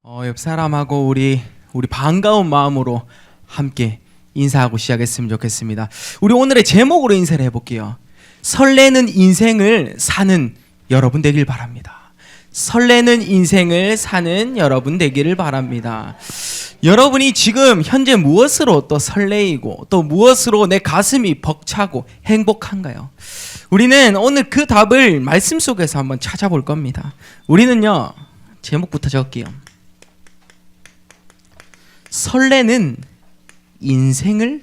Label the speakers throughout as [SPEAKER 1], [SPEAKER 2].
[SPEAKER 1] 옆 사람하고 우리 반가운 마음으로 함께 인사하고 시작했으면 좋겠습니다. 우리 오늘의 제목으로 인사를 해볼게요. 설레는 인생을 사는 여러분 되길 바랍니다. 설레는 인생을 사는 여러분 되기를 바랍니다. 여러분이 지금 현재 무엇으로 또 설레이고 또 무엇으로 내 가슴이 벅차고 행복한가요? 우리는 오늘 그 답을 말씀 속에서 한번 찾아볼 겁니다. 우리는요, 제목부터 적을게요. 설레는 인생을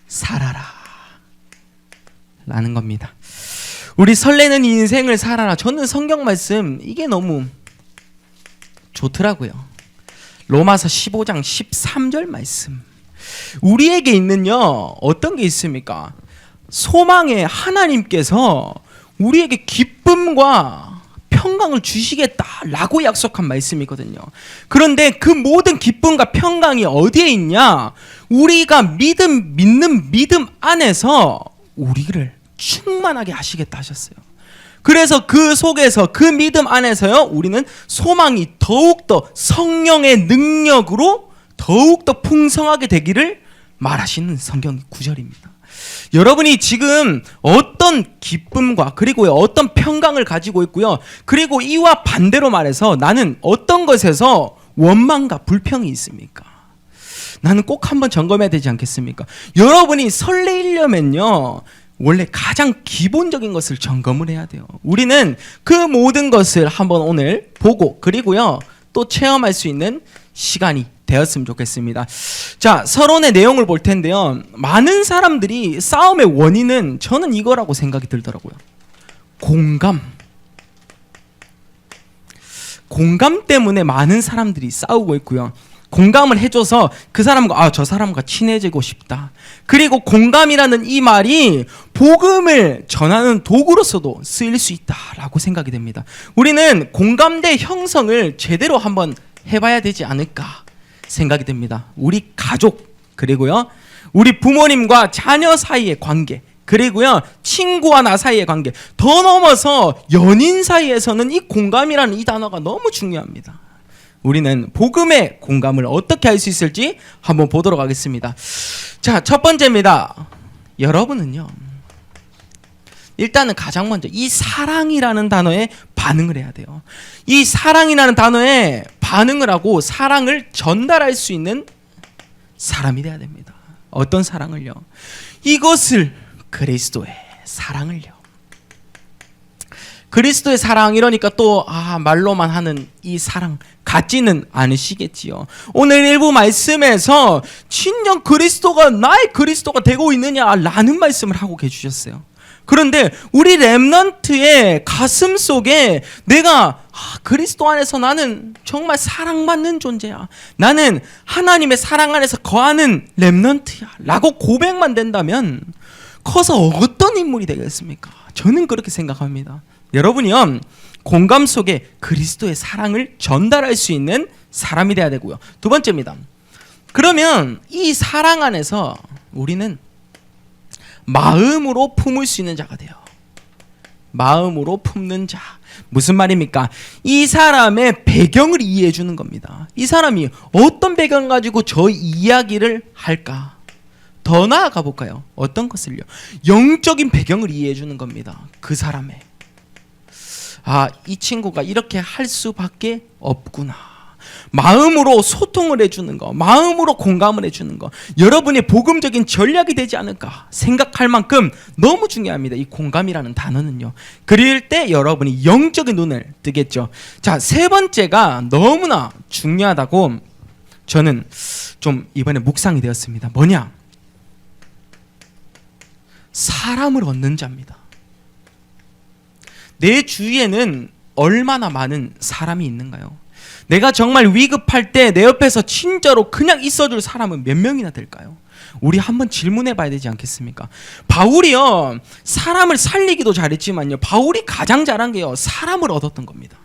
[SPEAKER 1] 살아라 라는 겁니다. 우리 설레는 인생을 살아라. 저는 성경 말씀 이게 너무 좋더라고요. 로마서 15장 13절 말씀. 우리에게 있는요, 어떤 게 있습니까? 소망에 하나님께서 우리에게 기쁨과 평강을 주시겠다라고 약속한 말씀이거든요. 그런데 그 모든 기쁨과 평강이 어디에 있냐? 우리가 믿는 믿음 안에서 우리를 충만하게 하시겠다 하셨어요. 그래서 그 속에서 그 믿음 안에서요, 우리는 소망이 더욱더 성령의 능력으로 더욱더 풍성하게 되기를 말하시는 성경 구절입니다. 여러분이 지금 어떤 기쁨과 그리고 어떤 평강을 가지고 있고요, 그리고 이와 반대로 말해서 나는 어떤 것에서 원망과 불평이 있습니까? 나는 꼭 한번 점검해야 되지 않겠습니까? 여러분이 설레이려면요, 원래 가장 기본적인 것을 점검을 해야 돼요. 우리는 그 모든 것을 한번 오늘 보고 그리고요 또 체험할 수 있는 시간이 되었으면 좋겠습니다. 자, 서론의 내용을 볼 텐데요, 많은 사람들이 싸움의 원인은 저는 이거라고 생각이 들더라고요. 공감 때문에 많은 사람들이 싸우고 있고요. 공감을 해줘서 그 사람과 저 사람과 친해지고 싶다. 그리고 공감이라는 이 말이 복음을 전하는 도구로서도 쓰일 수 있다라고 생각이 됩니다. 우리는 공감대 형성을 제대로 한번 해봐야 되지 않을까 생각이 됩니다. 우리 가족, 그리고요 우리 부모님과 자녀 사이의 관계, 그리고요 친구와 나 사이의 관계, 더 넘어서 연인 사이에서는 이 공감이라는 이 단어가 너무 중요합니다. 우리는 복음의 공감을 어떻게 할 수 있을지 한번 보도록 하겠습니다. 자, 첫 번째입니다. 여러분은요, 일단은 가장 먼저 이 사랑이라는 단어에 반응을 해야 돼요. 이 사랑이라는 단어에 반응을 하고 사랑을 전달할 수 있는 사람이 돼야 됩니다. 어떤 사랑을요? 이것을 그리스도의 사랑을요. 그리스도의 사랑, 이러니까 또 말로만 하는 이 사랑 같지는 않으시겠지요. 오늘 일부 말씀에서 진정 그리스도가 나의 그리스도가 되고 있느냐라는 말씀을 하고 계주셨어요. 그런데 우리 렘넌트의 가슴 속에 내가 그리스도 안에서 나는 정말 사랑받는 존재야, 나는 하나님의 사랑 안에서 거하는 렘넌트야 라고 고백만 된다면 커서 어떤 인물이 되겠습니까? 저는 그렇게 생각합니다. 여러분이요, 공감 속에 그리스도의 사랑을 전달할 수 있는 사람이 돼야 되고요. 두 번째입니다. 그러면 이 사랑 안에서 우리는 마음으로 품을 수 있는 자가 돼요. 마음으로 품는 자. 무슨 말입니까? 이 사람의 배경을 이해해 주는 겁니다. 이 사람이 어떤 배경 가지고 저 이야기를 할까? 더 나아가 볼까요? 어떤 것을요? 영적인 배경을 이해해 주는 겁니다. 그 사람의. 이 친구가 이렇게 할 수밖에 없구나. 마음으로 소통을 해주는 거, 마음으로 공감을 해주는 거, 여러분의 복음적인 전략이 되지 않을까 생각할 만큼 너무 중요합니다. 이 공감이라는 단어는요. 그럴 때 여러분이 영적인 눈을 뜨겠죠. 자, 세 번째가 너무나 중요하다고 저는 좀 이번에 묵상이 되었습니다. 뭐냐? 사람을 얻는 자입니다. 내 주위에는 얼마나 많은 사람이 있는가요? 내가 정말 위급할 때 내 옆에서 진짜로 그냥 있어줄 사람은 몇 명이나 될까요? 우리 한번 질문해 봐야 되지 않겠습니까? 바울이요, 사람을 살리기도 잘했지만요, 바울이 가장 잘한 게요, 사람을 얻었던 겁니다.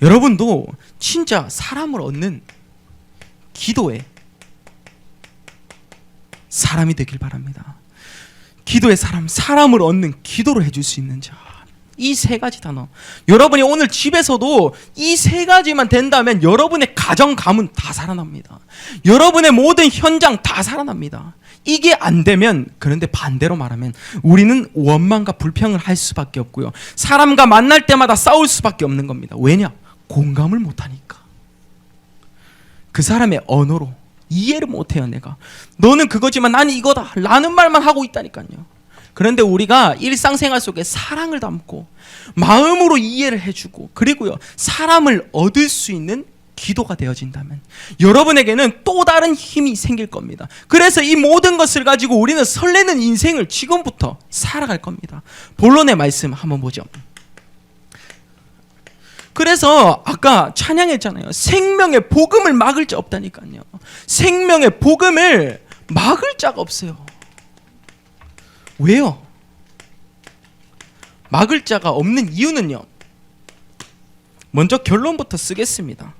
[SPEAKER 1] 여러분도 진짜 사람을 얻는 기도에 사람이 되길 바랍니다. 기도의 사람을 얻는 기도를 해줄 수 있는 자. 이 세 가지 단어. 여러분이 오늘 집에서도 이 세 가지만 된다면 여러분의 가정, 가문 다 살아납니다. 여러분의 모든 현장 다 살아납니다. 이게 안 되면, 그런데 반대로 말하면 우리는 원망과 불평을 할 수밖에 없고요. 사람과 만날 때마다 싸울 수밖에 없는 겁니다. 왜냐? 공감을 못하니까. 그 사람의 언어로 이해를 못해요. 내가 너는 그거지만 나는 이거다 라는 말만 하고 있다니까요. 그런데 우리가 일상생활 속에 사랑을 담고 마음으로 이해를 해주고, 그리고요 사람을 얻을 수 있는 기도가 되어진다면 여러분에게는 또 다른 힘이 생길 겁니다. 그래서 이 모든 것을 가지고 우리는 설레는 인생을 지금부터 살아갈 겁니다. 본론의 말씀 한번 보죠. 그래서 아까 찬양했잖아요. 생명의 복음을 막을 자 없다니까요. 생명의 복음을 막을 자가 없어요. 왜요? 막을 자가 없는 이유는요, 먼저 결론부터 쓰겠습니다.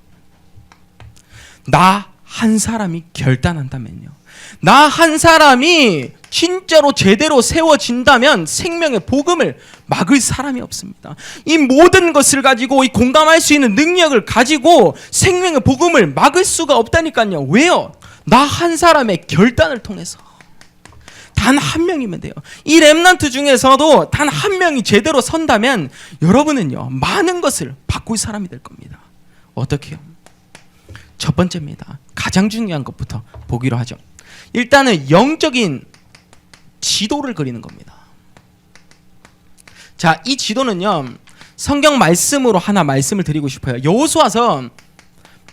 [SPEAKER 1] 나 한 사람이 결단한다면요, 나 한 사람이 진짜로 제대로 세워진다면 생명의 복음을 막을 사람이 없습니다. 이 모든 것을 가지고, 이 공감할 수 있는 능력을 가지고 생명의 복음을 막을 수가 없다니까요. 왜요? 나 한 사람의 결단을 통해서. 단 한 명이면 돼요. 이 렘넌트 중에서도 단 한 명이 제대로 선다면 여러분은요 많은 것을 바꿀 사람이 될 겁니다. 어떻게요? 첫 번째입니다. 가장 중요한 것부터 보기로 하죠. 일단은 영적인 지도를 그리는 겁니다. 자, 이 지도는요 성경 말씀으로 하나 말씀을 드리고 싶어요. 여호수아서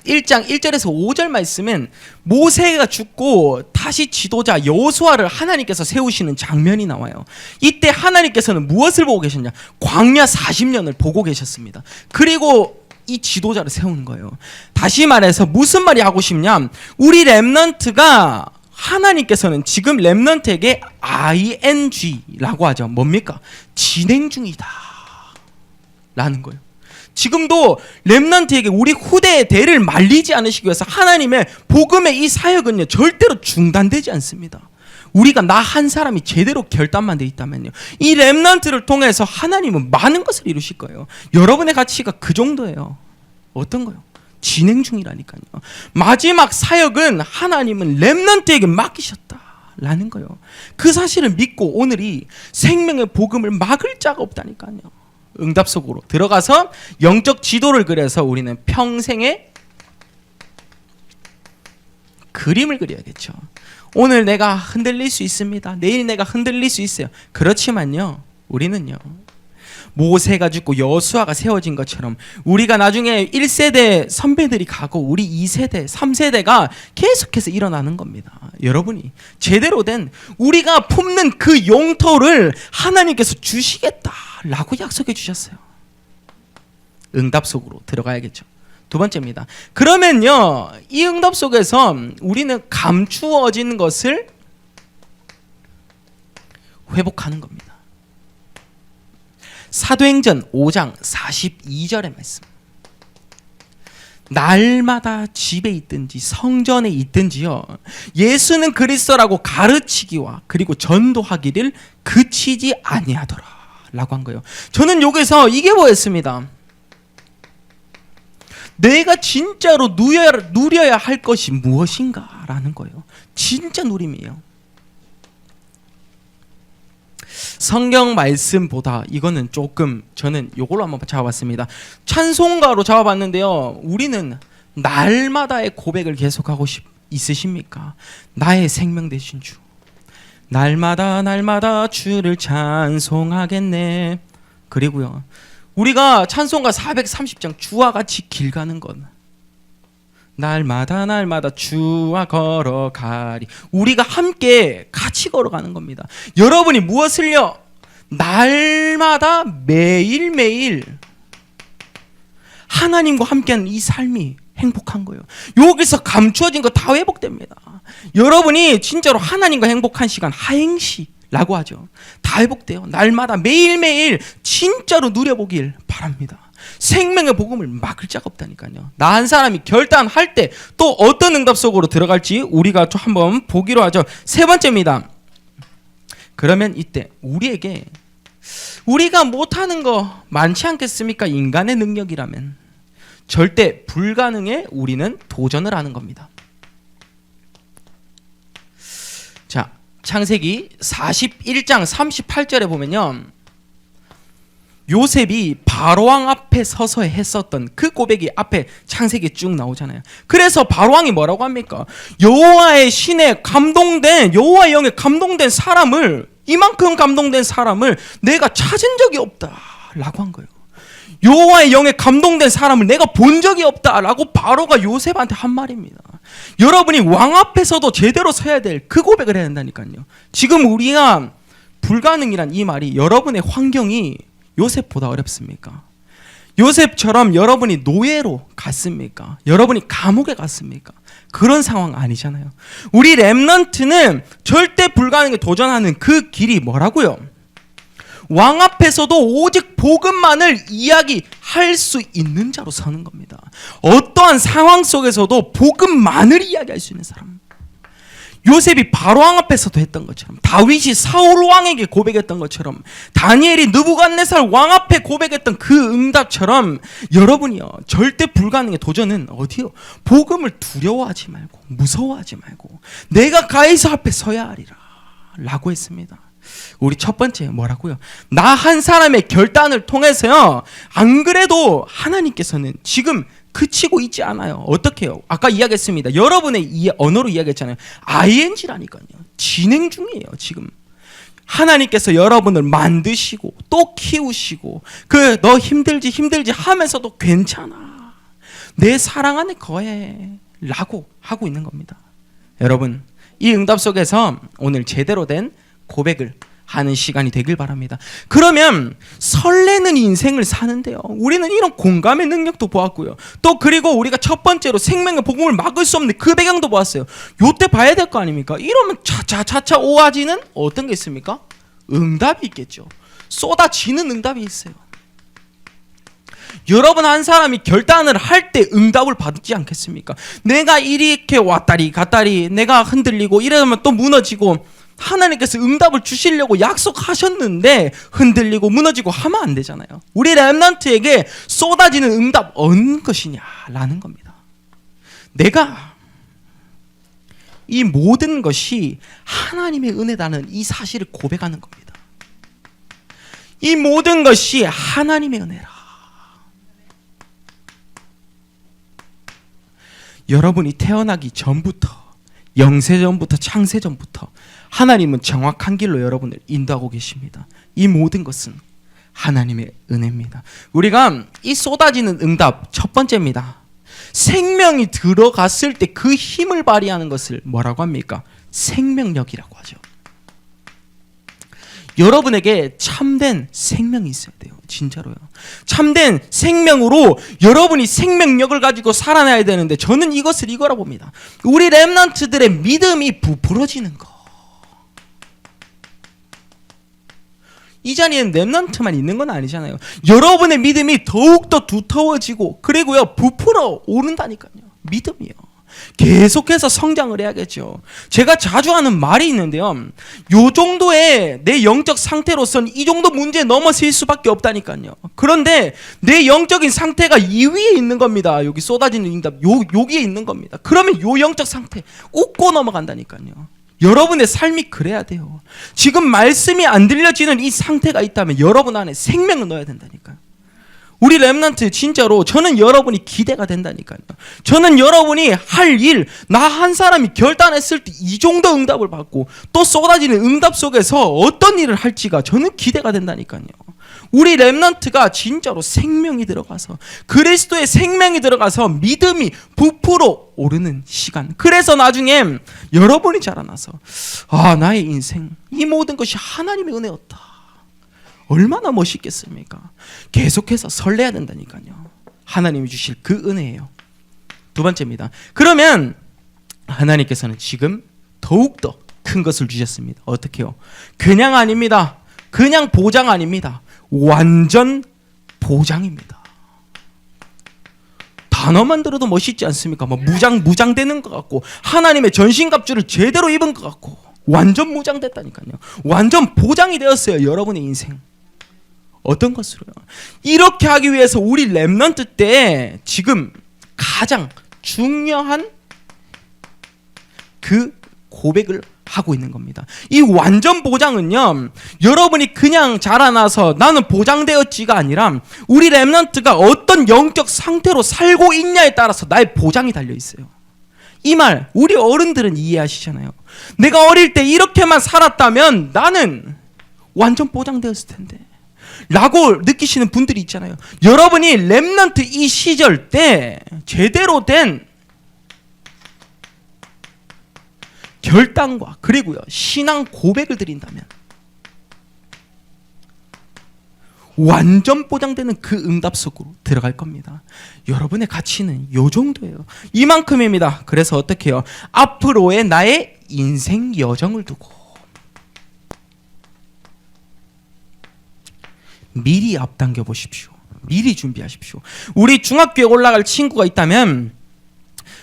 [SPEAKER 1] 1장 1절에서 5절 말씀은 모세가 죽고 다시 지도자 여호수아를 하나님께서 세우시는 장면이 나와요. 이때 하나님께서는 무엇을 보고 계셨냐? 광야 40년을 보고 계셨습니다. 그리고 이 지도자를 세우는 거예요. 다시 말해서 무슨 말이 하고 싶냐? 우리 렘넌트가, 하나님께서는 지금 렘넌트에게 ING라고 하죠. 뭡니까? 진행 중이다 라는 거예요. 지금도 렘넌트에게 우리 후대의 대를 말리지 않으시기 위해서 하나님의 복음의 이 사역은요 절대로 중단되지 않습니다. 우리가 나 한 사람이 제대로 결단만 돼 있다면요, 이 렘넌트를 통해서 하나님은 많은 것을 이루실 거예요. 여러분의 가치가 그 정도예요. 어떤 거요? 진행 중이라니까요. 마지막 사역은 하나님은 렘넌트에게 맡기셨다라는 거예요. 그 사실을 믿고 오늘이 생명의 복음을 막을 자가 없다니까요. 응답 속으로 들어가서 영적 지도를 그려서 우리는 평생의 그림을 그려야겠죠. 오늘 내가 흔들릴 수 있습니다. 내일 내가 흔들릴 수 있어요. 그렇지만요, 우리는요 모세가 죽고 여호수아가 세워진 것처럼 우리가 나중에 1세대 선배들이 가고 우리 2세대, 3세대가 계속해서 일어나는 겁니다. 여러분이 제대로 된, 우리가 품는 그 용토를 하나님께서 주시겠다라고 약속해 주셨어요. 응답 속으로 들어가야겠죠. 두 번째입니다. 그러면요 이 응답 속에서 우리는 감추어진 것을 회복하는 겁니다. 사도행전 5장 42절의 말씀. 날마다 집에 있든지 성전에 있든지요 예수는 그리스도라고 가르치기와 그리고 전도하기를 그치지 아니하더라 라고 한 거예요. 저는 여기서 이게 뭐였습니다. 내가 진짜로 누려야 할 것이 무엇인가 라는 거예요. 진짜 누림이에요. 성경 말씀보다 이거는 조금, 저는 이걸로 한번 잡아봤습니다. 찬송가로 잡아봤는데요, 우리는 날마다의 고백을 계속하고 있으십니까? 나의 생명 되신 주, 날마다 날마다 주를 찬송하겠네. 그리고요 우리가 찬송가 430장 주와 같이 길 가는 건, 날마다 날마다 주와 걸어가리. 우리가 함께 같이 걸어가는 겁니다. 여러분이 무엇을요? 날마다 매일매일 하나님과 함께하는 이 삶이 행복한 거예요. 여기서 감추어진 거 다 회복됩니다. 여러분이 진짜로 하나님과 행복한 시간, 하행시라고 하죠. 다 회복돼요. 날마다 매일매일 진짜로 누려보길 바랍니다. 생명의 복음을 막을 자가 없다니까요. 나 한 사람이 결단할 때 또 어떤 응답 속으로 들어갈지 우리가 좀 한번 보기로 하죠. 세 번째입니다. 그러면 이때 우리에게 우리가 못하는 거 많지 않겠습니까? 인간의 능력이라면. 절대 불가능에 우리는 도전을 하는 겁니다. 자, 창세기 41장 38절에 보면요, 요셉이 바로왕 앞에 서서 했었던 그 고백이 앞에 창세기에 쭉 나오잖아요. 그래서 바로왕이 뭐라고 합니까? 여호와의 신에 감동된, 여호와의 영에 감동된 사람을, 이만큼 감동된 사람을 내가 찾은 적이 없다라고 한 거예요. 여호와의 영에 감동된 사람을 내가 본 적이 없다라고 바로가 요셉한테 한 말입니다. 여러분이 왕 앞에서도 제대로 서야 될 그 고백을 해야 된다니까요. 지금 우리가 불가능이란 이 말이, 여러분의 환경이 요셉보다 어렵습니까? 요셉처럼 여러분이 노예로 갔습니까? 여러분이 감옥에 갔습니까? 그런 상황 아니잖아요. 우리 렘넌트는 절대 불가능에 도전하는 그 길이 뭐라고요? 왕 앞에서도 오직 복음만을 이야기할 수 있는 자로 서는 겁니다. 어떠한 상황 속에서도 복음만을 이야기할 수 있는 사람. 요셉이 바로왕 앞에서도 했던 것처럼, 다윗이 사울 왕에게 고백했던 것처럼, 다니엘이 느부갓네살 왕 앞에 고백했던 그 응답처럼, 여러분이요, 절대 불가능의 도전은 어디요? 복음을 두려워하지 말고 무서워하지 말고 내가 가이사 앞에 서야 하리라 라고 했습니다. 우리 첫 번째 뭐라고요? 나 한 사람의 결단을 통해서요, 안 그래도 하나님께서는 지금 그치고 있지 않아요. 어떻게 해요? 아까 이야기했습니다. 여러분의 언어로 이야기했잖아요. ing라니까요. 진행 중이에요. 지금 하나님께서 여러분을 만드시고 또 키우시고, 너 힘들지 하면서도 괜찮아, 내 사랑 안에 거해 라고 하고 있는 겁니다. 여러분, 이 응답 속에서 오늘 제대로 된 고백을 하는 시간이 되길 바랍니다. 그러면 설레는 인생을 사는데요, 우리는 이런 공감의 능력도 보았고요, 또 그리고 우리가 첫 번째로 생명의 복음을 막을 수 없는 그 배경도 보았어요. 요때 봐야 될 거 아닙니까? 이러면 차차 오아지는 어떤 게 있습니까? 응답이 있겠죠. 쏟아지는 응답이 있어요. 여러분 한 사람이 결단을 할 때 응답을 받지 않겠습니까? 내가 이렇게 왔다리 갔다리 내가 흔들리고 이러면 또 무너지고, 하나님께서 응답을 주시려고 약속하셨는데 흔들리고 무너지고 하면 안 되잖아요. 우리 렘넌트에게 쏟아지는 응답 어느 것이냐라는 겁니다. 내가 이 모든 것이 하나님의 은혜다는 이 사실을 고백하는 겁니다. 이 모든 것이 하나님의 은혜라. 여러분이 태어나기 전부터, 영세전부터, 창세전부터 하나님은 정확한 길로 여러분을 인도하고 계십니다. 이 모든 것은 하나님의 은혜입니다. 우리가 이 쏟아지는 응답 첫 번째입니다. 생명이 들어갔을 때 그 힘을 발휘하는 것을 뭐라고 합니까? 생명력이라고 하죠. 여러분에게 참된 생명이 있어야 돼요. 진짜로요. 참된 생명으로 여러분이 생명력을 가지고 살아나야 되는데, 저는 이것을 이거라 봅니다. 우리 렘넌트들의 믿음이 부풀어지는 거. 이 자리에는 렘넌트만 있는 건 아니잖아요. 여러분의 믿음이 더욱더 두터워지고, 그리고요, 부풀어 오른다니까요. 믿음이요. 계속해서 성장을 해야겠죠. 제가 자주 하는 말이 있는데요, 요 정도의 내 영적 상태로서는 이 정도 문제에 넘어설 수밖에 없다니까요. 그런데 내 영적인 상태가 이 위에 있는 겁니다. 여기 쏟아지는 응답 여기에 있는 겁니다. 그러면 요 영적 상태 웃고 넘어간다니까요. 여러분의 삶이 그래야 돼요. 지금 말씀이 안 들려지는 이 상태가 있다면 여러분 안에 생명을 넣어야 된다니까요. 우리 렘넌트 진짜로 저는 여러분이 기대가 된다니까요. 저는 여러분이 할 일, 나 한 사람이 결단했을 때 이 정도 응답을 받고 또 쏟아지는 응답 속에서 어떤 일을 할지가 저는 기대가 된다니까요. 우리 렘넌트가 진짜로 생명이 들어가서, 그리스도의 생명이 들어가서 믿음이 부풀어 오르는 시간, 그래서 나중에 여러분이 자라나서 나의 인생 이 모든 것이 하나님의 은혜였다, 얼마나 멋있겠습니까? 계속해서 설레야 된다니까요. 하나님이 주실 그 은혜예요. 두 번째입니다. 그러면 하나님께서는 지금 더욱더 큰 것을 주셨습니다. 어떻게요? 그냥 아닙니다. 그냥 보장 아닙니다. 완전 보장입니다. 단어만 들어도 멋있지 않습니까? 뭐 무장되는 것 같고, 하나님의 전신갑주를 제대로 입은 것 같고, 완전 무장됐다니까요. 완전 보장이 되었어요. 여러분의 인생. 어떤 것으로요? 이렇게 하기 위해서 우리 렘넌트 때 지금 가장 중요한 그 고백을 하고 있는 겁니다. 이 완전 보장은요, 여러분이 그냥 자라나서 나는 보장되었지가 아니라 우리 렘넌트가 어떤 영적 상태로 살고 있냐에 따라서 나의 보장이 달려 있어요. 이 말 우리 어른들은 이해하시잖아요. 내가 어릴 때 이렇게만 살았다면 나는 완전 보장되었을 텐데 라고 느끼시는 분들이 있잖아요. 여러분이 렘넌트 이 시절 때 제대로 된 결단과 그리고요 신앙 고백을 드린다면 완전 보장되는 그 응답 속으로 들어갈 겁니다. 여러분의 가치는 요 정도예요. 이만큼입니다. 그래서 어떻게 해요? 앞으로의 나의 인생 여정을 두고 미리 앞당겨 보십시오. 미리 준비하십시오. 우리 중학교에 올라갈 친구가 있다면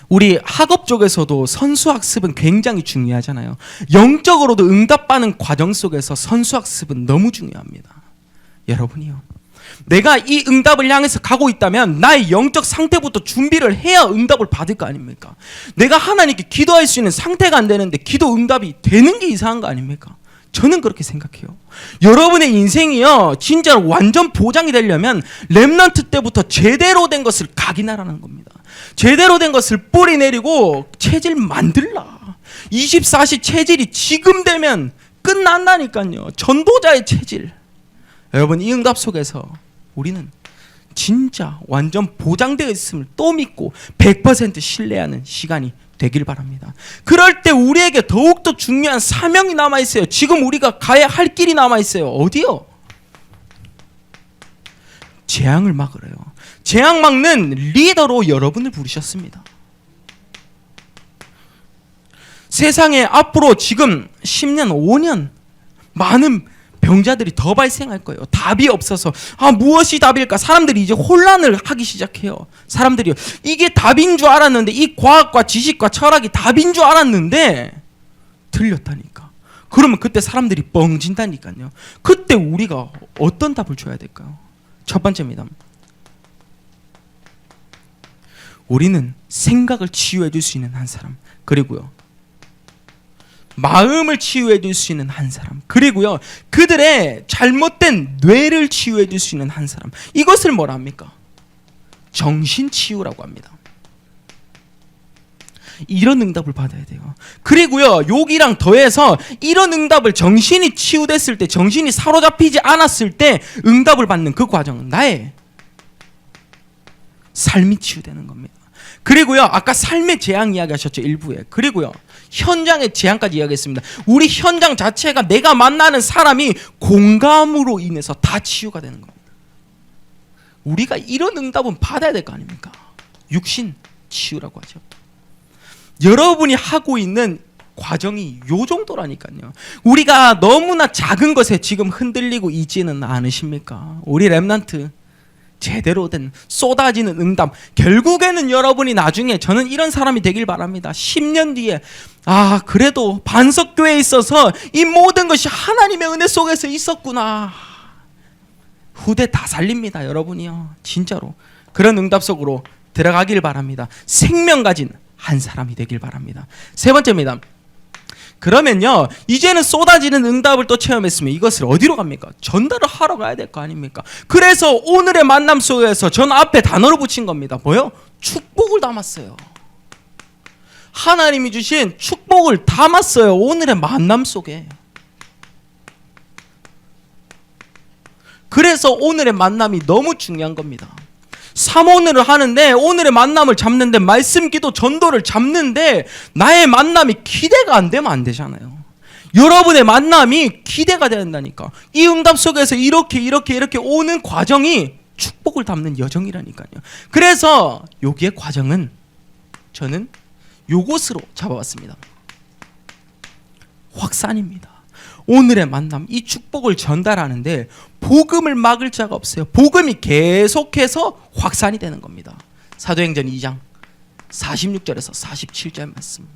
[SPEAKER 1] 우리 학업 쪽에서도 선수학습은 굉장히 중요하잖아요. 영적으로도 응답받는 과정 속에서 선수학습은 너무 중요합니다. 여러분이요, 내가 이 응답을 향해서 가고 있다면 나의 영적 상태부터 준비를 해야 응답을 받을 거 아닙니까? 내가 하나님께 기도할 수 있는 상태가 안 되는데 기도 응답이 되는 게 이상한 거 아닙니까? 저는 그렇게 생각해요. 여러분의 인생이요 진짜 완전 보장이 되려면 렘넌트 때부터 제대로 된 것을 각인하라는 겁니다. 제대로 된 것을 뿌리 내리고 체질 만들라. 24시 체질이 지금 되면 끝난다니까요. 전도자의 체질. 여러분, 이 응답 속에서 우리는 진짜 완전 보장되어 있음을 또 믿고 100% 신뢰하는 시간이 되길 바랍니다. 그럴 때 우리에게 더욱더 중요한 사명이 남아있어요. 지금 우리가 가야 할 길이 남아있어요. 어디요? 재앙을 막으래요. 재앙 막는 리더로 여러분을 부르셨습니다. 세상에 앞으로 지금 10년, 5년 많은 병자들이 더 발생할 거예요. 답이 없어서 무엇이 답일까? 사람들이 이제 혼란을 하기 시작해요. 사람들이 이게 답인 줄 알았는데, 이 과학과 지식과 철학이 답인 줄 알았는데 틀렸다니까. 그러면 그때 사람들이 뻥진다니까요. 그때 우리가 어떤 답을 줘야 될까요? 첫 번째입니다. 우리는 생각을 치유해 줄 수 있는 한 사람, 그리고요 마음을 치유해 줄 수 있는 한 사람, 그리고요 그들의 잘못된 뇌를 치유해 줄 수 있는 한 사람, 이것을 뭐라 합니까? 정신치유라고 합니다. 이런 응답을 받아야 돼요. 그리고요 여기랑 더해서 이런 응답을, 정신이 치유됐을 때, 정신이 사로잡히지 않았을 때 응답을 받는 그 과정은 나의 삶이 치유되는 겁니다. 그리고요 아까 삶의 재앙 이야기하셨죠, 일부에. 그리고요 현장의 재앙까지 이야기했습니다. 우리 현장 자체가 내가 만나는 사람이 공감으로 인해서 다 치유가 되는 겁니다. 우리가 이런 응답은 받아야 될 거 아닙니까? 육신 치유라고 하죠. 여러분이 하고 있는 과정이 요 정도라니까요. 우리가 너무나 작은 것에 지금 흔들리고 있지는 않으십니까? 우리 렘넌트 제대로 된 쏟아지는 응답, 결국에는 여러분이 나중에, 저는 이런 사람이 되길 바랍니다. 10년 뒤에 그래도 반석교회에 있어서 이 모든 것이 하나님의 은혜 속에서 있었구나. 후대 다 살립니다. 여러분이요 진짜로 그런 응답 속으로 들어가길 바랍니다. 생명 가진 한 사람이 되길 바랍니다. 세 번째입니다. 그러면요 이제는 쏟아지는 응답을 또 체험했으면 이것을 어디로 갑니까? 전달을 하러 가야 될 거 아닙니까? 그래서 오늘의 만남 속에서 전 앞에 단어를 붙인 겁니다. 뭐요? 축복을 담았어요. 하나님이 주신 축복을 담았어요. 오늘의 만남 속에. 그래서 오늘의 만남이 너무 중요한 겁니다. 삼오늘을 하는데, 오늘의 만남을 잡는데, 말씀 기도 전도를 잡는데 나의 만남이 기대가 안 되면 안 되잖아요. 여러분의 만남이 기대가 된다니까. 이 응답 속에서 이렇게 오는 과정이 축복을 담는 여정이라니까요. 그래서 여기의 과정은 저는 요것으로 잡아봤습니다. 확산입니다. 오늘의 만남, 이 축복을 전달하는데 복음을 막을 자가 없어요. 복음이 계속해서 확산이 되는 겁니다. 사도행전 2장 46절에서 47절 말씀.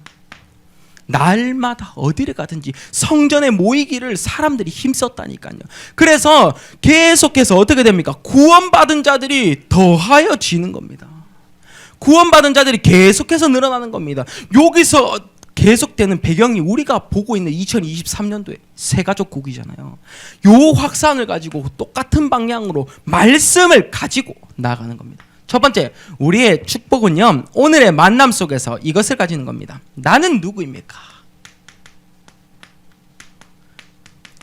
[SPEAKER 1] 날마다 어디를 가든지 성전에 모이기를 사람들이 힘썼다니까요. 그래서 계속해서 어떻게 됩니까? 구원받은 자들이 더하여 지는 겁니다. 구원받은 자들이 계속해서 늘어나는 겁니다. 여기서 계속되는 배경이 우리가 보고 있는 2023년도에 새가족국이잖아요. 요 확산을 가지고 똑같은 방향으로 말씀을 가지고 나아가는 겁니다. 첫 번째, 우리의 축복은요, 오늘의 만남 속에서 이것을 가지는 겁니다. 나는 누구입니까?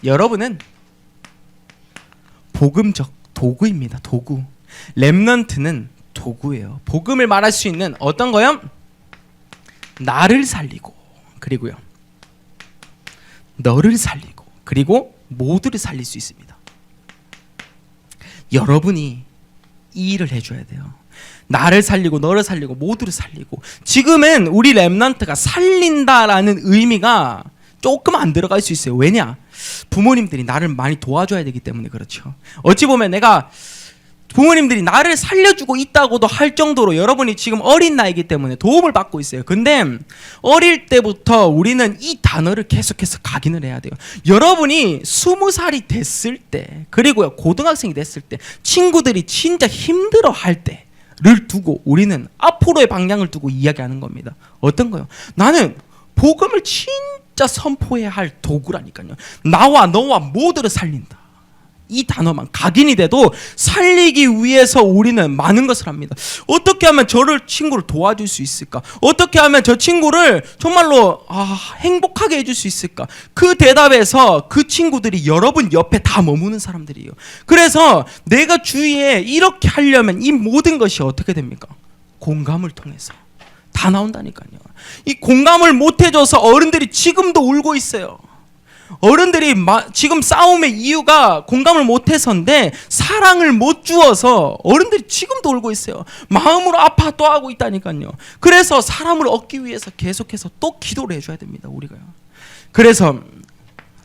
[SPEAKER 1] 여러분은 복음적 도구입니다. 도구. 렘넌트는 도구예요. 복음을 말할 수 있는 어떤 거요? 나를 살리고, 그리고요, 너를 살리고, 그리고 모두를 살릴 수 있습니다. 여러분이 이 일을 해줘야 돼요. 나를 살리고 너를 살리고 모두를 살리고. 지금은 우리 렘넌트가 살린다라는 의미가 조금 안 들어갈 수 있어요. 왜냐? 부모님들이 나를 많이 도와줘야 되기 때문에 그렇죠. 어찌 보면 내가 부모님들이 나를 살려주고 있다고도 할 정도로 여러분이 지금 어린 나이기 때문에 도움을 받고 있어요. 근데 어릴 때부터 우리는 이 단어를 계속해서 각인을 해야 돼요. 여러분이 20살이 됐을 때, 그리고요, 고등학생이 됐을 때, 친구들이 진짜 힘들어 할 때를 두고 우리는 앞으로의 방향을 두고 이야기하는 겁니다. 어떤 거요? 나는 복음을 진짜 선포해야 할 도구라니까요. 나와 너와 모두를 살린다. 이 단어만 각인이 돼도 살리기 위해서 우리는 많은 것을 합니다. 어떻게 하면 친구를 도와줄 수 있을까? 어떻게 하면 저 친구를 정말로 행복하게 해줄 수 있을까? 그 대답에서 그 친구들이 여러분 옆에 다 머무는 사람들이에요. 그래서 내가 주위에 이렇게 하려면 이 모든 것이 어떻게 됩니까? 공감을 통해서 다 나온다니까요. 이 공감을 못 해줘서 어른들이 지금도 울고 있어요. 어른들이 지금 싸움의 이유가 공감을 못해서인데 사랑을 못 주어서 어른들이 지금도 울고 있어요. 마음으로 아파 또 하고 있다니까요. 그래서 사람을 얻기 위해서 계속해서 또 기도를 해줘야 됩니다. 우리가요. 그래서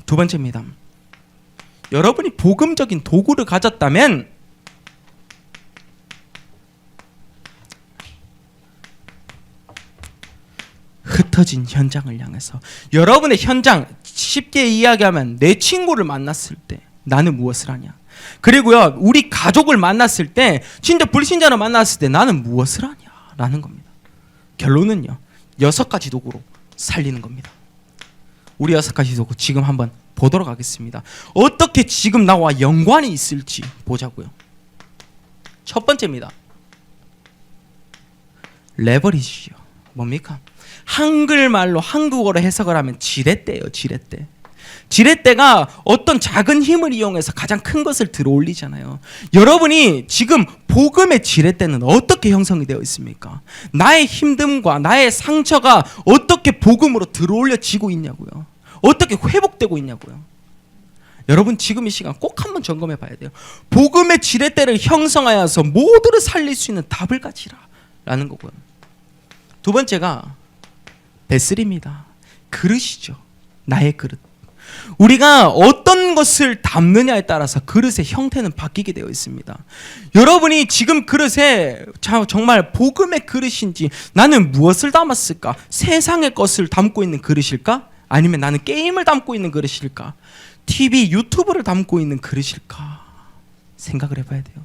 [SPEAKER 1] 두 번째입니다. 여러분이 복음적인 도구를 가졌다면 흩어진 현장을 향해서, 여러분의 현장, 쉽게 이야기하면 내 친구를 만났을 때 나는 무엇을 하냐, 그리고요, 우리 가족을 만났을 때, 진짜 불신자를 만났을 때 나는 무엇을 하냐 라는 겁니다. 결론은요, 6가지 도구로 살리는 겁니다. 우리 6가지 도구 지금 한번 보도록 하겠습니다. 어떻게 지금 나와 연관이 있을지 보자고요. 첫 번째입니다. 레버리지요. 뭡니까? 한글말로 한국어로 해석을 하면 지렛대예요. 지렛대. 지렛대가 어떤 작은 힘을 이용해서 가장 큰 것을 들어올리잖아요. 여러분이 지금 복음의 지렛대는 어떻게 형성이 되어 있습니까? 나의 힘듦과 나의 상처가 어떻게 복음으로 들어올려지고 있냐고요. 어떻게 회복되고 있냐고요. 여러분 지금 이 시간 꼭 한번 점검해 봐야 돼요. 복음의 지렛대를 형성하여서 모두를 살릴 수 있는 답을 가지라 라는 거고요. 두 번째가 베슬입니다. 그릇이죠. 나의 그릇. 우리가 어떤 것을 담느냐에 따라서 그릇의 형태는 바뀌게 되어 있습니다. 여러분이 지금 그릇에 정말 복음의 그릇인지, 나는 무엇을 담았을까? 세상의 것을 담고 있는 그릇일까? 아니면 나는 게임을 담고 있는 그릇일까? TV, 유튜브를 담고 있는 그릇일까? 생각을 해봐야 돼요.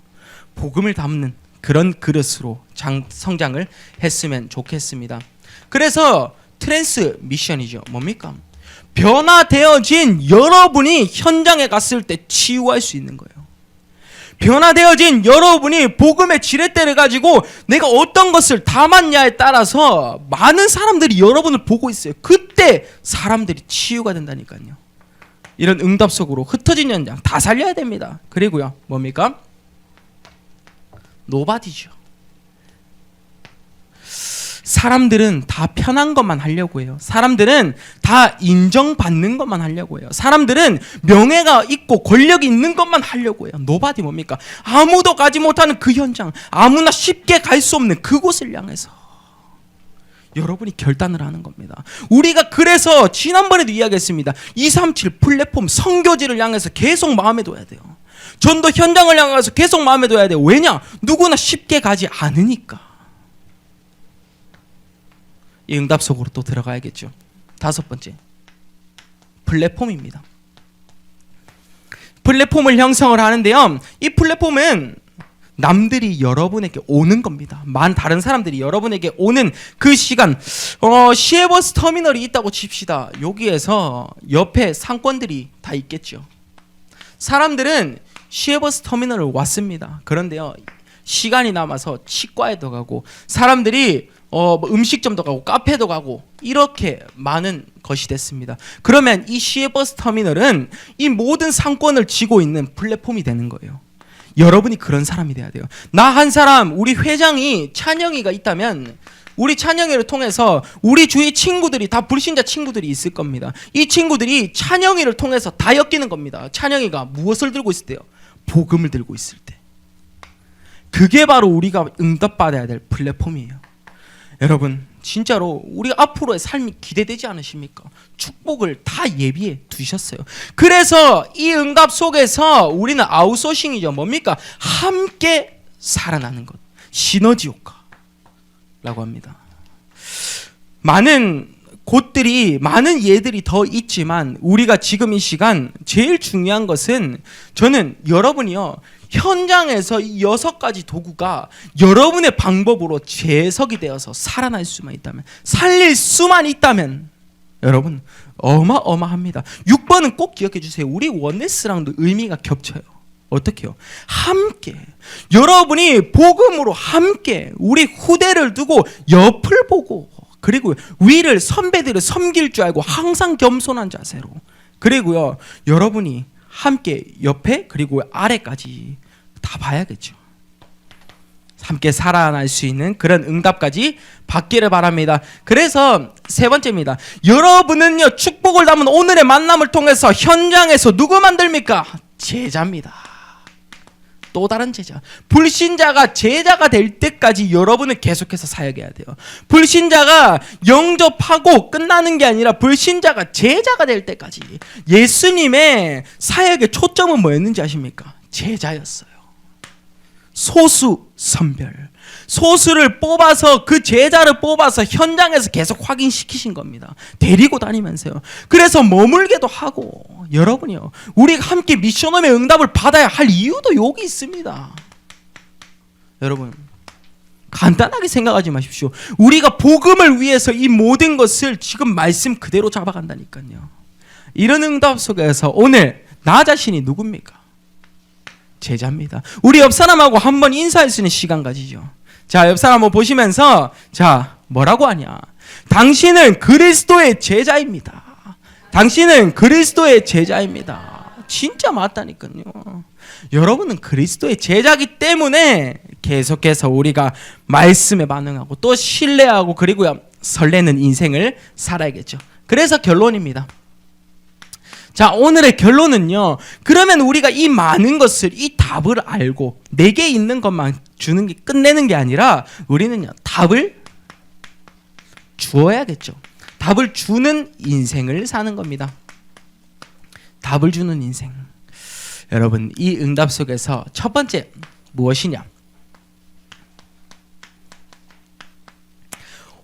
[SPEAKER 1] 복음을 담는 그런 그릇으로 성장을 했으면 좋겠습니다. 그래서 트랜스미션이죠. 뭡니까? 변화되어진 여러분이 현장에 갔을 때 치유할 수 있는 거예요. 변화되어진 여러분이 복음의 지렛대를 가지고 내가 어떤 것을 담았냐에 따라서 많은 사람들이 여러분을 보고 있어요. 그때 사람들이 치유가 된다니까요. 이런 응답 속으로 흩어진 현장 다 살려야 됩니다. 그리고요, 뭡니까? 노바디죠. 사람들은 다 편한 것만 하려고 해요. 사람들은 다 인정받는 것만 하려고 해요. 사람들은 명예가 있고 권력이 있는 것만 하려고 해요. 노바디 뭡니까? 아무도 가지 못하는 그 현장, 아무나 쉽게 갈 수 없는 그곳을 향해서 여러분이 결단을 하는 겁니다. 우리가 그래서 지난번에도 이야기했습니다. 237 플랫폼 선교지를 향해서 계속 마음에 둬야 돼요. 전도 현장을 향해서 계속 마음에 둬야 돼요. 왜냐? 누구나 쉽게 가지 않으니까. 이 응답 속으로 또 들어가야겠죠. 다섯 번째, 플랫폼입니다. 플랫폼을 형성을 하는데요, 이 플랫폼은 남들이 여러분에게 오는 겁니다. 다른 사람들이 여러분에게 오는 그 시간, 시외버스 터미널이 있다고 칩시다. 여기에서 옆에 상권들이 다 있겠죠. 사람들은 시외버스 터미널을 왔습니다. 그런데요, 시간이 남아서 치과에도 가고, 사람들이 음식점도 가고 카페도 가고, 이렇게 많은 것이 됐습니다. 그러면 이 시외버스 터미널은 이 모든 상권을 쥐고 있는 플랫폼이 되는 거예요. 여러분이 그런 사람이 돼야 돼요. 나 한 사람, 우리 회장이 찬영이가 있다면 우리 찬영이를 통해서 우리 주위 친구들이 다 불신자 친구들이 있을 겁니다. 이 친구들이 찬영이를 통해서 다 엮이는 겁니다. 찬영이가 무엇을 들고 있을 때요? 복음을 들고 있을 때. 그게 바로 우리가 응답받아야 될 플랫폼이에요. 여러분, 진짜로 우리 앞으로의 삶이 기대되지 않으십니까? 축복을 다 예비해 두셨어요. 그래서 이 응답 속에서 우리는 아웃소싱이죠. 뭡니까? 함께 살아나는 것, 시너지 효과라고 합니다. 많은 곳들이, 많은 예들이 더 있지만 우리가 지금 이 시간 제일 중요한 것은, 저는 여러분이요, 현장에서 이 6가지 도구가 여러분의 방법으로 재석이 되어서 살아날 수만 있다면, 살릴 수만 있다면 여러분 어마어마합니다. 6번은 꼭 기억해 주세요. 우리 원네스랑도 의미가 겹쳐요. 어떻게요? 함께, 여러분이 복음으로 함께 우리 후대를 두고 옆을 보고, 그리고 위를, 선배들을 섬길 줄 알고 항상 겸손한 자세로, 그리고요 여러분이 함께 옆에 그리고 아래까지 다 봐야겠죠. 함께 살아날 수 있는 그런 응답까지 받기를 바랍니다. 그래서 세 번째입니다. 여러분은요, 축복을 담은 오늘의 만남을 통해서 현장에서 누구 만듭니까? 제자입니다. 또 다른 제자. 불신자가 제자가 될 때까지 여러분은 계속해서 사역해야 돼요. 불신자가 영접하고 끝나는 게 아니라 불신자가 제자가 될 때까지. 예수님의 사역의 초점은 뭐였는지 아십니까? 제자였어요. 소수 선별, 소수를 뽑아서, 그 제자를 뽑아서 현장에서 계속 확인시키신 겁니다. 데리고 다니면서요. 그래서 머물게도 하고. 여러분이요, 우리가 함께 미션홈의 응답을 받아야 할 이유도 여기 있습니다. 여러분, 간단하게 생각하지 마십시오. 우리가 복음을 위해서 이 모든 것을 지금 말씀 그대로 잡아간다니까요. 이런 응답 속에서 오늘 나 자신이 누굽니까? 제자입니다. 우리 옆 사람하고 한번 인사할 수 있는 시간 가지죠. 자, 옆 사람 한번 보시면서, 자, 뭐라고 하냐? 당신은 그리스도의 제자입니다. 당신은 그리스도의 제자입니다. 진짜 맞다니까요. 여러분은 그리스도의 제자이기 때문에 계속해서 우리가 말씀에 반응하고 또 신뢰하고, 그리고요 설레는 인생을 살아야겠죠. 그래서 결론입니다. 자, 오늘의 결론은요, 그러면 우리가 이 많은 것을, 이 답을 알고 내게 있는 것만 주는 게, 끝내는 게 아니라 우리는요, 답을 주어야겠죠. 답을 주는 인생을 사는 겁니다. 답을 주는 인생. 여러분, 이 응답 속에서 첫 번째 무엇이냐?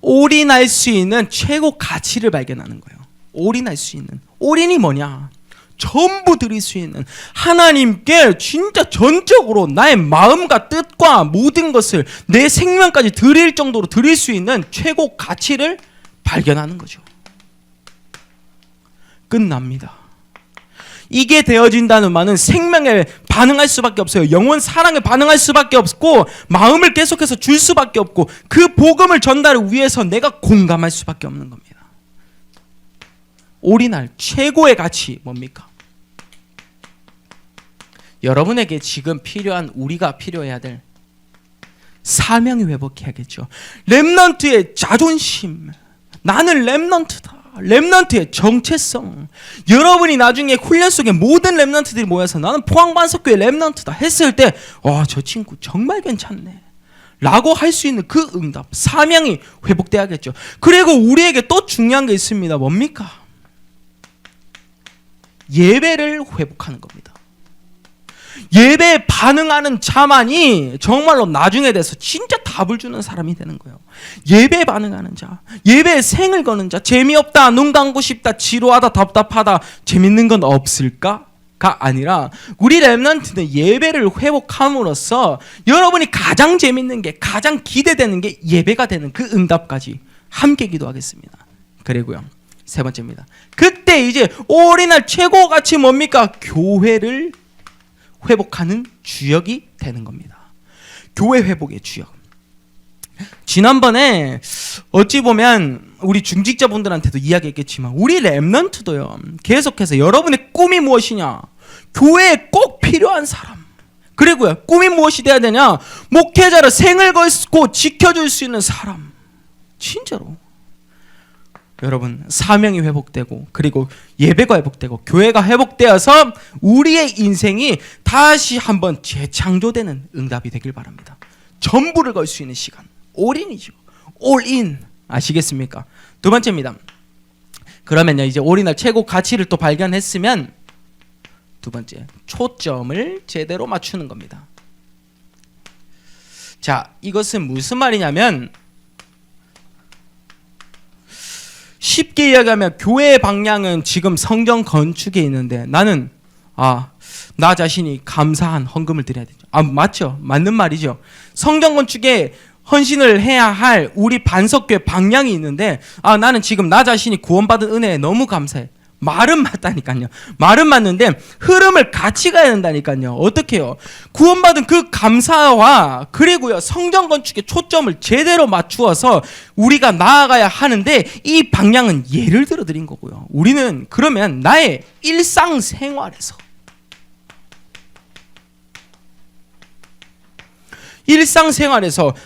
[SPEAKER 1] 올인할 수 있는 최고 가치를 발견하는 거예요. 올인할 수 있는. 올인이 뭐냐? 전부 드릴 수 있는, 하나님께 진짜 전적으로 나의 마음과 뜻과 모든 것을, 내 생명까지 드릴 정도로 드릴 수 있는 최고 가치를 발견하는 거죠. 끝납니다. 이게 되어진다는 말은 생명에 반응할 수밖에 없어요. 영원 사랑에 반응할 수밖에 없고, 마음을 계속해서 줄 수밖에 없고, 그 복음을 전달을 위해서 내가 공감할 수밖에 없는 겁니다. 올인할 최고의 가치 뭡니까? 여러분에게 지금 필요한, 우리가 필요해야 될 사명이 회복해야겠죠. 렘넌트의 자존심, 나는 렘넌트다. 렘넌트의 정체성. 여러분이 나중에 훈련 속에 모든 렘넌트들이 모여서 나는 포항반석교회 렘넌트다 했을 때, 저 친구 정말 괜찮네 라고 할 수 있는 그 응답, 사명이 회복돼야겠죠. 그리고 우리에게 또 중요한 게 있습니다. 뭡니까? 예배를 회복하는 겁니다. 예배에 반응하는 자만이 정말로 나중에 돼서 진짜 답을 주는 사람이 되는 거예요. 예배에 반응하는 자, 예배에 생을 거는 자, 재미없다, 눈 감고 싶다, 지루하다, 답답하다, 재밌는 건 없을까? 가 아니라 우리 렘넌트는 예배를 회복함으로써 여러분이 가장 재밌는 게, 가장 기대되는 게 예배가 되는 그 응답까지 함께 기도하겠습니다. 그리고요, 세 번째입니다. 그때 이제 올인할 최고 가치 뭡니까? 교회를 회복하는 주역이 되는 겁니다. 교회 회복의 주역. 지난번에 어찌 보면 우리 중직자분들한테도 이야기했겠지만 우리 렘넌트도요, 계속해서 여러분의 꿈이 무엇이냐, 교회에 꼭 필요한 사람, 그리고요 꿈이 무엇이 돼야 되냐, 목회자를 생을 걸고 지켜줄 수 있는 사람. 진짜로 여러분, 사명이 회복되고 그리고 예배가 회복되고 교회가 회복되어서 우리의 인생이 다시 한번 재창조되는 응답이 되길 바랍니다. 전부를 걸 수 있는 시간, 올인이죠. 올인. 아시겠습니까? 두 번째입니다. 그러면요, 이제 올인할 최고 가치를 또 발견했으면 두 번째, 초점을 제대로 맞추는 겁니다. 자, 이것은 무슨 말이냐면, 쉽게 이야기하면 교회의 방향은 지금 성전 건축에 있는데 나는 나 자신이 감사한 헌금을 드려야 되죠. 맞죠? 맞는 말이죠. 성전 건축에 헌신을 해야 할 우리 반석교회 방향이 있는데 나는 지금 나 자신이 구원받은 은혜에 너무 감사해. 말은 맞다니까요. 말은 맞는데 흐름을 같이 가야 된다니까요. 어떻게 해요? 구원받은 그 감사와 그리고요 성전 건축에 초점을 제대로 맞추어서 우리가 나아가야 하는데, 이 방향은 예를 들어 드린 거고요. 우리는 그러면 나의 일상생활에서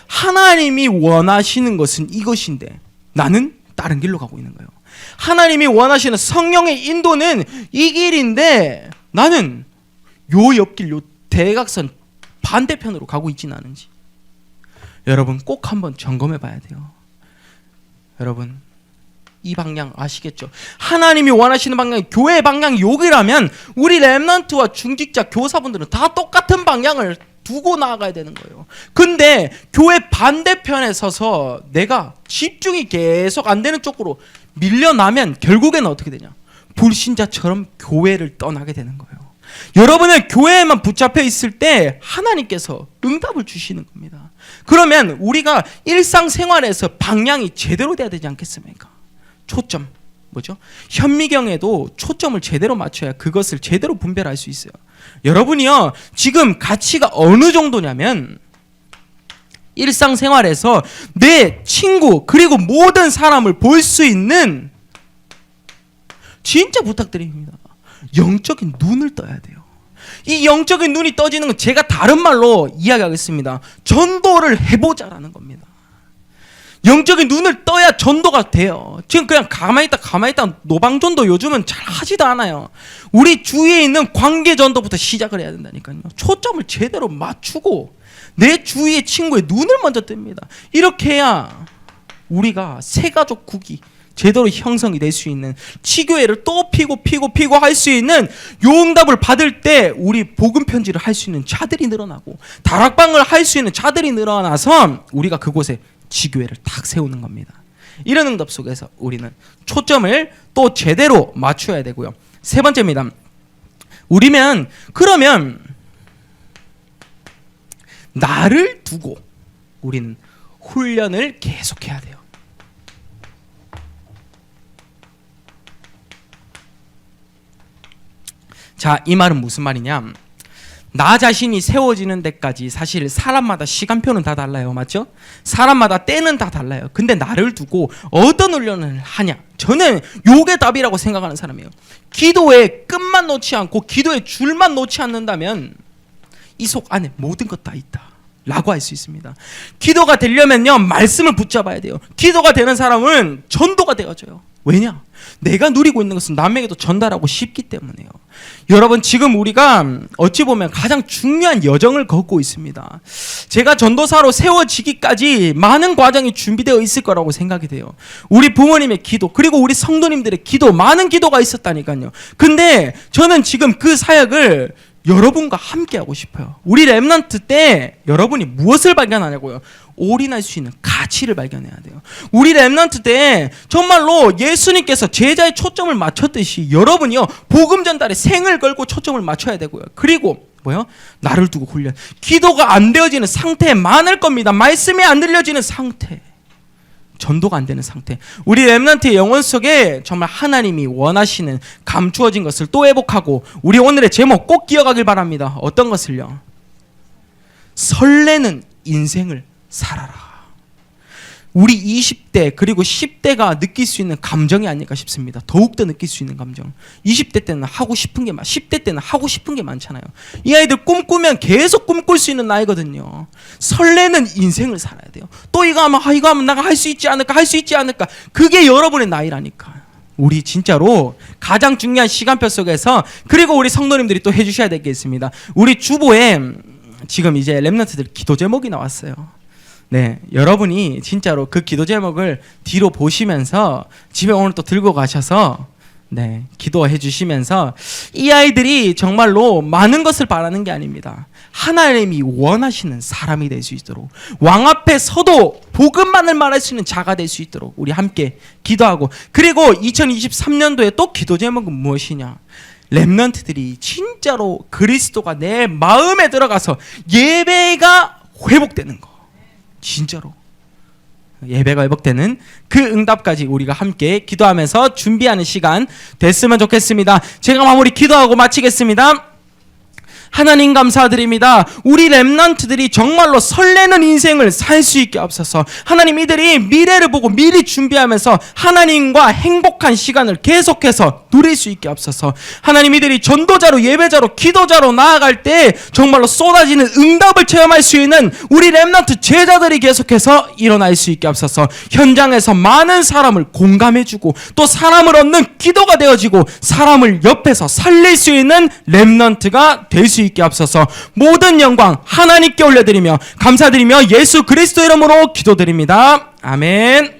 [SPEAKER 1] 하나님이 원하시는 것은 이것인데 나는 다른 길로 가고 있는 거예요. 하나님이 원하시는 성령의 인도는 이 길인데 나는 요 옆길, 요 대각선 반대편으로 가고 있지는 않은지 여러분 꼭 한번 점검해 봐야 돼요. 여러분, 이 방향 아시겠죠? 하나님이 원하시는 방향이, 교회의 방향이 여기라면 우리 렘넌트와 중직자 교사분들은 다 똑같은 방향을 두고 나아가야 되는 거예요. 근데 교회 반대편에 서서 내가 집중이 계속 안 되는 쪽으로 밀려나면 결국에는 어떻게 되냐? 불신자처럼 교회를 떠나게 되는 거예요. 여러분은 교회에만 붙잡혀 있을 때 하나님께서 응답을 주시는 겁니다. 그러면 우리가 일상생활에서 방향이 제대로 돼야 되지 않겠습니까? 초점, 뭐죠? 현미경에도 초점을 제대로 맞춰야 그것을 제대로 분별할 수 있어요. 여러분이요, 지금 가치가 어느 정도냐면 일상생활에서 내 친구 그리고 모든 사람을 볼 수 있는, 진짜 부탁드립니다, 영적인 눈을 떠야 돼요. 이 영적인 눈이 떠지는 건 제가 다른 말로 이야기하겠습니다. 전도를 해보자라는 겁니다. 영적인 눈을 떠야 전도가 돼요. 지금 그냥 가만히 있다 노방전도 요즘은 잘 하지도 않아요. 우리 주위에 있는 관계전도부터 시작을 해야 된다니까요. 초점을 제대로 맞추고 내 주위의 친구의 눈을 먼저 뜹니다. 이렇게 해야 우리가 새가족국이 제대로 형성이 될 수 있는, 치교회를 또 피고 할 수 있는 요 응답을 받을 때 우리 복음 편지를 할 수 있는 자들이 늘어나고 다락방을 할 수 있는 자들이 늘어나서 우리가 그곳에 지교회를 탁 세우는 겁니다. 이런 응답 속에서 우리는 초점을 또 제대로 맞춰야 되고요. 세 번째입니다. 그러면 나를 두고 우리는 훈련을 계속해야 돼요. 자, 이 말은 무슨 말이냐? 나 자신이 세워지는 데까지 사실 사람마다 시간표는 다 달라요. 맞죠? 사람마다 때는 다 달라요. 근데 나를 두고 어떤 훈련을 하냐? 저는 요게 답이라고 생각하는 사람이에요. 기도의 끝만 놓지 않고 기도의 줄만 놓지 않는다면 이 속 안에 모든 것 다 있다 라고 할 수 있습니다. 기도가 되려면요, 말씀을 붙잡아야 돼요. 기도가 되는 사람은 전도가 되어져요. 왜냐? 내가 누리고 있는 것은 남에게도 전달하고 싶기 때문에요. 여러분, 지금 우리가 어찌 보면 가장 중요한 여정을 걷고 있습니다. 제가 전도사로 세워지기까지 많은 과정이 준비되어 있을 거라고 생각이 돼요. 우리 부모님의 기도, 그리고 우리 성도님들의 기도, 많은 기도가 있었다니까요. 근데 저는 지금 그 사역을 여러분과 함께 하고 싶어요. 우리 렘넌트 때 여러분이 무엇을 발견하냐고요? 올인할 수 있는 가치를 발견해야 돼요. 우리 렘넌트 때 정말로 예수님께서 제자의 초점을 맞췄듯이 여러분이요 복음 전달에 생을 걸고 초점을 맞춰야 되고요. 그리고 뭐요? 나를 두고 훈련. 기도가 안 되어지는 상태에 많을 겁니다. 말씀이 안 들려지는 상태, 전도가 안 되는 상태. 우리 렘넌트의 영혼 속에 정말 하나님이 원하시는 감추어진 것을 또 회복하고, 우리 오늘의 제목 꼭 기억하길 바랍니다. 어떤 것을요? 설레는 인생을 살아라. 우리 20대 그리고 10대가 느낄 수 있는 감정이 아닐까 싶습니다. 더욱더 느낄 수 있는 감정. 20대 때는 하고 싶은 게 10대 때는 하고 싶은 게 많잖아요. 이 아이들 꿈꾸면 계속 꿈꿀 수 있는 나이거든요. 설레는 인생을 살아야 돼요. 또 이거 하면 내가 할 수 있지 않을까, 할 수 있지 않을까. 그게 여러분의 나이라니까. 우리 진짜로 가장 중요한 시간표 속에서, 그리고 우리 성도님들이 또 해주셔야 될 게 있습니다. 우리 주보에 지금 이제 렘넌트들 기도 제목이 나왔어요. 네, 여러분이 진짜로 그 기도 제목을 뒤로 보시면서 집에 오늘 또 들고 가셔서 네, 기도해 주시면서, 이 아이들이 정말로 많은 것을 바라는 게 아닙니다. 하나님이 원하시는 사람이 될 수 있도록, 왕 앞에 서도 복음만을 말할 수 있는 자가 될 수 있도록 우리 함께 기도하고, 그리고 2023년도에 또 기도 제목은 무엇이냐? 렘넌트들이 진짜로 그리스도가 내 마음에 들어가서 예배가 회복되는 거. 진짜로 예배가 회복되는 그 응답까지 우리가 함께 기도하면서 준비하는 시간 됐으면 좋겠습니다. 제가 마무리 기도하고 마치겠습니다. 하나님 감사드립니다. 우리 렘넌트들이 정말로 설레는 인생을 살 수 있게 없어서, 하나님 이들이 미래를 보고 미리 준비하면서 하나님과 행복한 시간을 계속해서 누릴 수 있게 없어서, 하나님 이들이 전도자로, 예배자로, 기도자로 나아갈 때 정말로 쏟아지는 응답을 체험할 수 있는 우리 렘넌트 제자들이 계속해서 일어날 수 있게 없어서, 현장에서 많은 사람을 공감해주고 또 사람을 얻는 기도가 되어지고 사람을 옆에서 살릴 수 있는 렘넌트가 될 수 있게 앞서서 모든 영광 하나님께 올려드리며 감사드리며 예수 그리스도 이름으로 기도드립니다. 아멘.